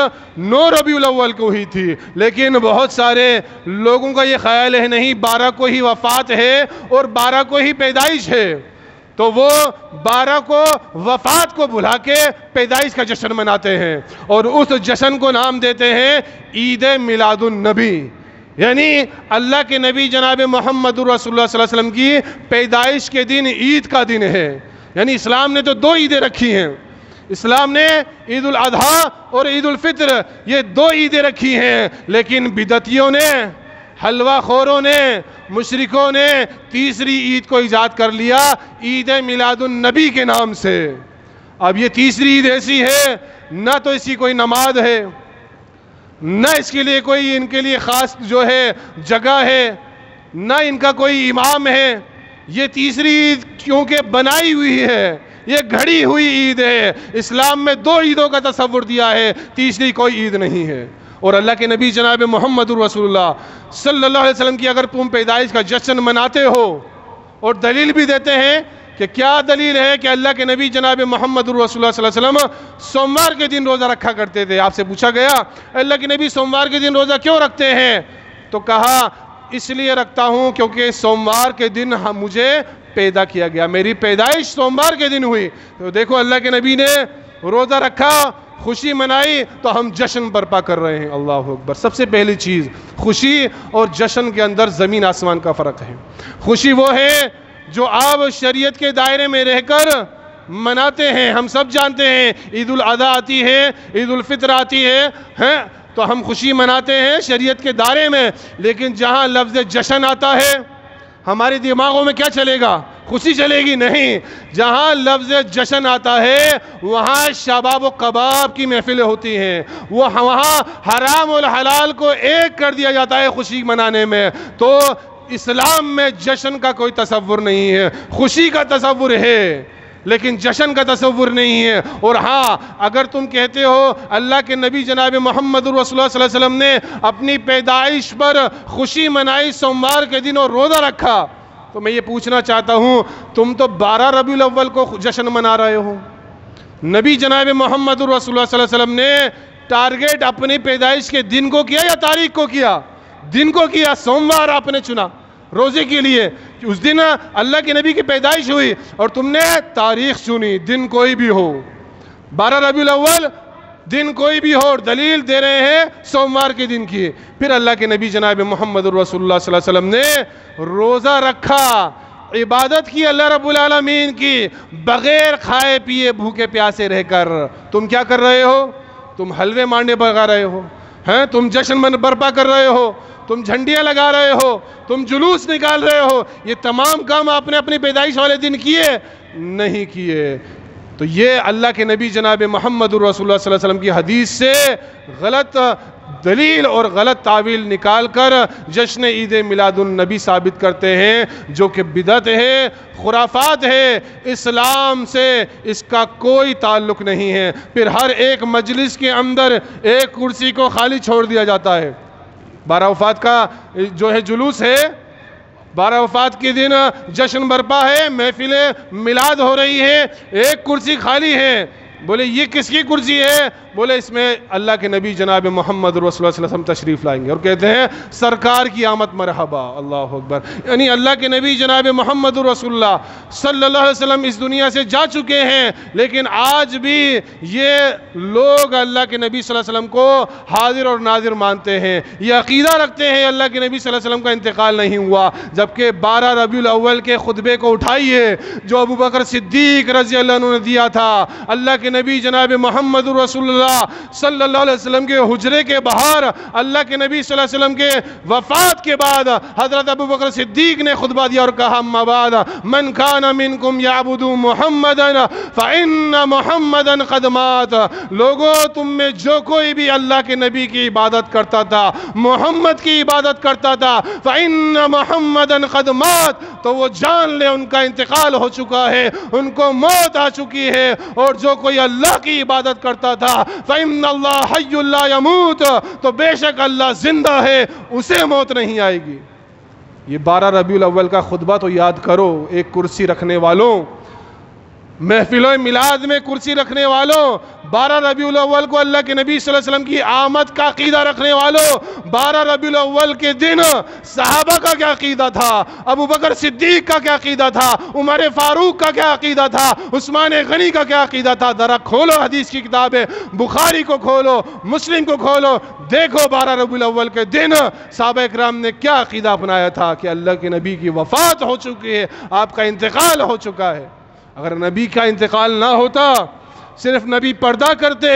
9 ربیع الاول کو ہوئی تھی، لیکن بہت سارے لوگوں کا یہ خیال ہے نہیں 12 کو ہی وفات ہے اور 12 کو ہی پیدائش ہے، تو وہ 12 کو وفات کو بھلا کے پیدائش کا جشن مناتے ہیں، اور اس جشن کو نام دیتے ہیں عید میلاد النبی، یعنی اللہ کے نبی جناب محمد رسول اللہ صلی اللہ علیہ وسلم کی پیدائش کے دن عید کا دن ہے۔ یعنی اسلام نے تو 2 عیدیں رکھی ہیں، اسلام نے عید الاضحیٰ اور عید الفطر، یہ 2 عیدیں رکھی ہیں، لیکن بدعتیوں نے، حلوہ خوروں نے، مشرکوں نے تیسری عید کو ایجاد کر لیا عید میلاد النبی کے نام سے۔ اب یہ تیسری عید ایسی ہے، نہ تو اسی کوئی نماز ہے، نہ اس کے لیے کوئی ان کے لیے خاص جو ہے جگہ ہے، نہ ان کا کوئی امام ہے۔ یہ تیسری عید کیونکہ بنائی ہوئی ہے، یہ گھڑی ہوئی عید ہے۔ اسلام میں 2 عیدوں کا تصور دیا ہے، تیسری کوئی عید نہیں ہے۔ اور اللہ کے نبی جناب محمد رسول اللہ صلی اللہ علیہ وسلم کی اگر تم پیدائش کا جشن مناتے ہو، اور دلیل بھی دیتے ہیں کہ کیا دلیل ہے کہ اللہ کے نبی جناب محمد رسول اللہ صلی اللہ علیہ وسلم سوموار کے دن روزہ رکھا کرتے تھے۔ آپ سے پوچھا گیا اللہ کے نبی سوموار کے دن روزہ کیوں رکھتے ہیں؟ تو کہا اس لیے رکھتا ہوں کیونکہ سوموار کے دن مجھے پیدا کیا گیا، میری پیدائش سوموار کے دن ہوئی۔ تو دیکھو اللہ کے نبی نے روزہ رکھا، خوشی منائی، تو ہم جشن برپا کر رہے ہیں۔ اللہ اکبر۔ سب سے پہلی چیز، خوشی اور جشن کے اندر زمین آسمان کا فرق ہے۔ خوشی وہ ہے جو آپ شریعت کے دائرے میں رہ کر مناتے ہیں۔ ہم سب جانتے ہیں عید الاضحیٰ آتی ہے، عید الفطر آتی ہے، تو ہم خوشی مناتے ہیں شریعت کے دائرے میں، لیکن جہاں لفظ جشن آتا ہے ہمارے دماغوں میں کیا چلے گا؟ خوشی چلے گی؟ نہیں۔ جہاں لفظ جشن آتا ہے وہاں شباب و کباب کی محفلیں ہوتی ہیں، وہاں حرام اور حلال کو ایک کر دیا جاتا ہے خوشی منانے میں۔ تو اسلام میں جشن کا کوئی تصور نہیں ہے، خوشی کا تصور ہے لیکن جشن کا تصور نہیں ہے۔ اور ہاں، اگر تم کہتے ہو اللہ کے نبی جناب محمد رسول اللہ صلی اللہ علیہ وسلم نے اپنی پیدائش پر خوشی منائی سوموار کے دن اور روزہ رکھا، تو میں یہ پوچھنا چاہتا ہوں تم تو 12 ربیع الاول کو جشن منا رہے ہو۔ نبی جناب محمد رسول اللہ صلی اللہ علیہ وسلم نے ٹارگیٹ اپنی پیدائش کے دن کو کیا یا تاریخ کو کیا؟ دن کو کیا۔ سوموار آپ نے چنا روزے کے لیے، اس دن اللہ کے نبی کی پیدائش ہوئی، اور تم نے تاریخ چنی، دن کوئی بھی ہو، 12 ربیع الاول دن کوئی بھی ہو، اور دلیل دے رہے ہیں سوموار کے دن کی۔ پھر اللہ کے نبی جناب محمد رسول اللہ صلی اللہ علیہ وسلم نے روزہ رکھا، عبادت کی اللہ رب العالمین کی، بغیر کھائے پیے بھوکے پیاسے رہ کر۔ تم کیا کر رہے ہو؟ تم حلوے مانڈے بگا رہے ہو، تم جشن برپا کر رہے ہو، تم جھنڈیاں لگا رہے ہو، تم جلوس نکال رہے ہو۔ یہ تمام کام آپ نے اپنی پیدائش والے دن کیے نہیں کیے۔ تو یہ اللہ کے نبی جناب محمد رسول اللہ صلی اللہ علیہ وسلم کی حدیث سے غلط دلیل اور غلط تعویل نکال کر جشن عید میلاد النبی ثابت کرتے ہیں، جو کہ بدعت ہے، خرافات ہے، اسلام سے اس کا کوئی تعلق نہیں ہے۔ پھر ہر ایک مجلس کے اندر ایک کرسی کو خالی چھوڑ دیا جاتا ہے۔ 12 وفات کا جو ہے جلوس ہے، 12 وفات کے دن جشن برپا ہے، محفل میلاد ہو رہی ہے، ایک کرسی خالی ہے۔ بولے یہ کس کی کرسی ہے؟ بولے اس میں اللہ کے نبی جناب محمد رسول اللہ صلی اللہ علیہ وسلم تشریف لائیں گے، اور کہتے ہیں سرکار کی آمد مرحبا۔ اللہ اکبر۔ یعنی اللہ کے نبی جناب محمد رسول اللہ صلی اللہ علیہ وسلم اس دنیا سے جا چکے ہیں، لیکن آج بھی یہ لوگ اللہ کے نبی صلی اللہ علیہ وسلم کو حاضر اور ناظر مانتے ہیں، یہ عقیدہ رکھتے ہیں اللہ کے نبی صلی اللہ علیہ وسلم کا انتقال نہیں ہوا۔ جبکہ 12 ربیع الاول کے خطبے کو اٹھائیے جو ابو بکر صدیق رضی اللہ عنہ نے دیا تھا، اللہ کے نبی جناب محمد رسول اللہ صلی اللہ علیہ وسلم کے حجرے کے باہر اللہ کے نبی صلی اللہ علیہ وسلم کے وفات کے بعد حضرت ابو بکر صدیق نے خطبہ دیا اور کہا اما بعد من کان منکم یعبد محمدا فإن محمدا قد مات. لوگوں تم میں جو کوئی بھی اللہ کے نبی کی عبادت کرتا تھا، محمد کی عبادت کرتا تھا، فإن محمدا قد مات، تو وہ جان لے ان کا انتقال ہو چکا ہے، ان کو موت آ چکی ہے. اور جو کوئی اللہ کی عبادت کرتا تھا فإن اللہ حی لا يموت، تو بے شک اللہ زندہ ہے، اسے موت نہیں آئے گی. یہ 12 ربیع الاول کا خطبہ تو یاد کرو. ایک کرسی رکھنے والوں، محفلوں میلاد میں کرسی رکھنے والوں، 12 ربیع الاول کو اللہ کے نبی صلی اللہ علیہ وسلم کی آمد کا عقیدہ رکھنے والوں، 12 ربیع الاول کے دن صحابہ کا کیا عقیدہ تھا، ابو بکر صدیق کا کیا عقیدہ تھا، عمر فاروق کا کیا عقیدہ تھا، عثمان غنی کا کیا عقیدہ تھا. ذرا کھولو حدیث کی کتابیں، بخاری کو کھولو، مسلم کو کھولو، دیکھو 12 ربیع الاول کے دن صحابہ اکرام نے کیا عقیدہ اپنایا تھا کہ اللہ کے نبی کی وفات ہو چکی ہے، آپ کا انتقال ہو چکا ہے. اگر نبی کا انتقال نہ ہوتا، صرف نبی پردہ کرتے،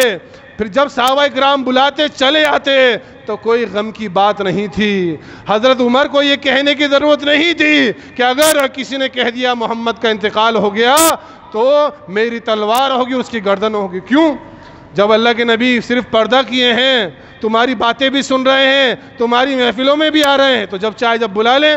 پھر جب صحابہ اکرام بلاتے چلے آتے تو کوئی غم کی بات نہیں تھی. حضرت عمر کو یہ کہنے کی ضرورت نہیں تھی کہ اگر کسی نے کہہ دیا محمد کا انتقال ہو گیا تو میری تلوار ہوگی، اس کی گردن ہوگی. کیوں؟ جب اللہ کے نبی صرف پردہ کیے ہیں، تمہاری باتیں بھی سن رہے ہیں، تمہاری محفلوں میں بھی آ رہے ہیں، تو جب چاہے جب بلا لیں.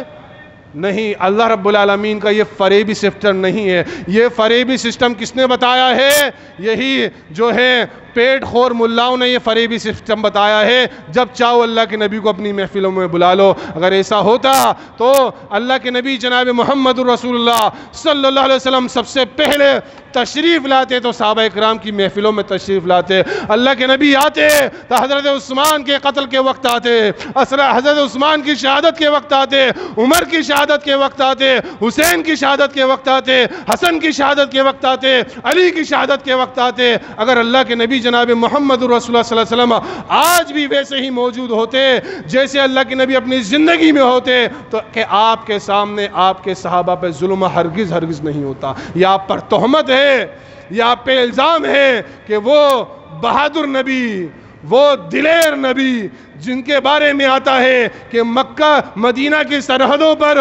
نہیں، اللہ رب العالمین کا یہ فریبی سسٹم نہیں ہے. یہ فریبی سسٹم کس نے بتایا ہے؟ یہی جو ہے پیٹ خور ملاؤں نے یہ فریبی سسٹم بتایا ہے. جب چاہو اللہ کے نبی کو اپنی محفلوں میں بلا لو. اگر ایسا ہوتا تو اللہ کے نبی جناب محمد رسول اللہ صلی اللہ علیہ وسلم سب سے پہلے تشریف لاتے تو صحابہ اکرام کی محفلوں میں تشریف لاتے. اللہ کے نبی آتے تو حضرت عثمان کے قتل کے وقت آتے، حضرت عثمان کی شہادت کے وقت آتے، عمر کی شہادت کے وقت آتے، حسین کی شہادت کے وقت آتے، حسن کی شہادت کے وقت آتے، علی کی شہادت کے وقت آتے. اگر اللہ کے نبی جناب محمد رسول اللہ صلی اللہ علیہ وسلم آج بھی ویسے ہی موجود ہوتے جیسے اللہ کے نبی اپنی زندگی میں ہوتے، تو کہ آپ کے سامنے آپ کے صحابہ پہ ظلم ہرگز نہیں ہوتا. یا آپ پر تہمت ہے، یا آپ پہ الزام ہے کہ وہ بہادر نبی، وہ دلیر نبی جن کے بارے میں آتا ہے کہ مکہ مدینہ کی سرحدوں پر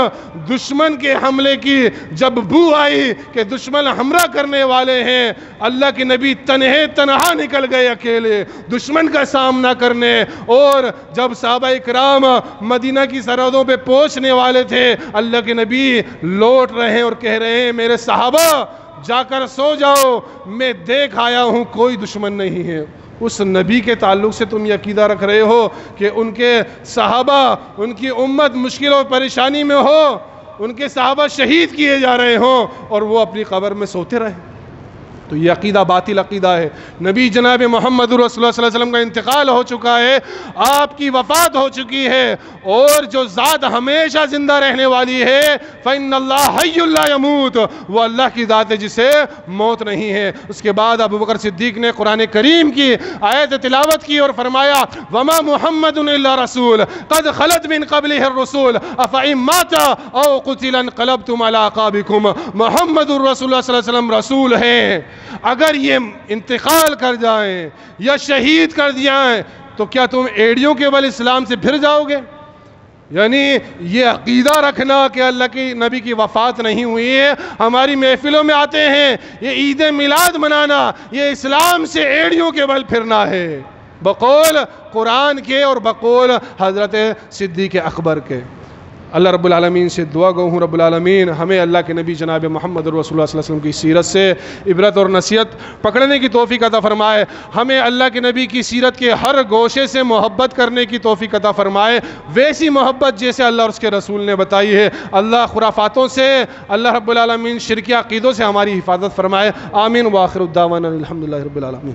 دشمن کے حملے کی جب بو آئی کہ دشمن حملہ کرنے والے ہیں، اللہ کے نبی تنہا نکل گئے اکیلے دشمن کا سامنا کرنے. اور جب صحابہ اکرام مدینہ کی سرحدوں پہ پہنچنے والے تھے، اللہ کے نبی لوٹ رہے ہیں اور کہہ رہے ہیں میرے صحابہ جا کر سو جاؤ، میں دیکھ آیا ہوں کوئی دشمن نہیں ہے. اس نبی کے تعلق سے تم یہ عقیدہ رکھ رہے ہو کہ ان کے صحابہ، ان کی امت مشکل اور پریشانی میں ہو، ان کے صحابہ شہید کیے جا رہے ہوں اور وہ اپنی قبر میں سوتے رہے. تو یہ عقیدہ باطل عقیدہ ہے. نبی جناب محمد رسول اللہ صلی اللہ علیہ وسلم کا انتقال ہو چکا ہے، آپ کی وفات ہو چکی ہے، اور جو ذات ہمیشہ زندہ رہنے والی ہے فإن اللہ حی لا يموت، وہ اللہ کی ذات ہے جسے موت نہیں ہے. اس کے بعد ابو بکر صدیق نے قرآن کریم کی آیت تلاوت کی اور فرمایا وما محمد الا رسول قد خلت من قبلہ الرسول افإن مات او قتل انقلبتم علی اعقابکم. محمد رسول اللہ صلی اللہ علیہ وسلم رسول ہیں، اگر یہ انتقال کر جائیں یا شہید کر دیا تو کیا تم ایڑیوں کے بل اسلام سے پھر جاؤ گے؟ یعنی یہ عقیدہ رکھنا کہ اللہ کی نبی کی وفات نہیں ہوئی ہے، ہماری محفلوں میں آتے ہیں، یہ عید میلاد منانا، یہ اسلام سے ایڑیوں کے بل پھرنا ہے، بقول قرآن کے اور بقول حضرت صدیق اکبر کے. اللہ رب العالمین سے دعا گو ہوں رب العالمین ہمیں اللہ کے نبی جناب محمد رسول اللہ صلی اللہ علیہ وسلم کی سیرت سے عبرت اور نصیحت پکڑنے کی توفیق عطا فرمائے. ہمیں اللہ کے نبی کی سیرت کے ہر گوشے سے محبت کرنے کی توفیق عطا فرمائے، ویسی محبت جیسے اللہ اور اس کے رسول نے بتائی ہے. اللہ خرافاتوں سے، اللہ رب العالمین شرکی عقیدوں سے ہماری حفاظت فرمائے. آمین. وآخر الدعوانا الحمدللہ رب العالمین.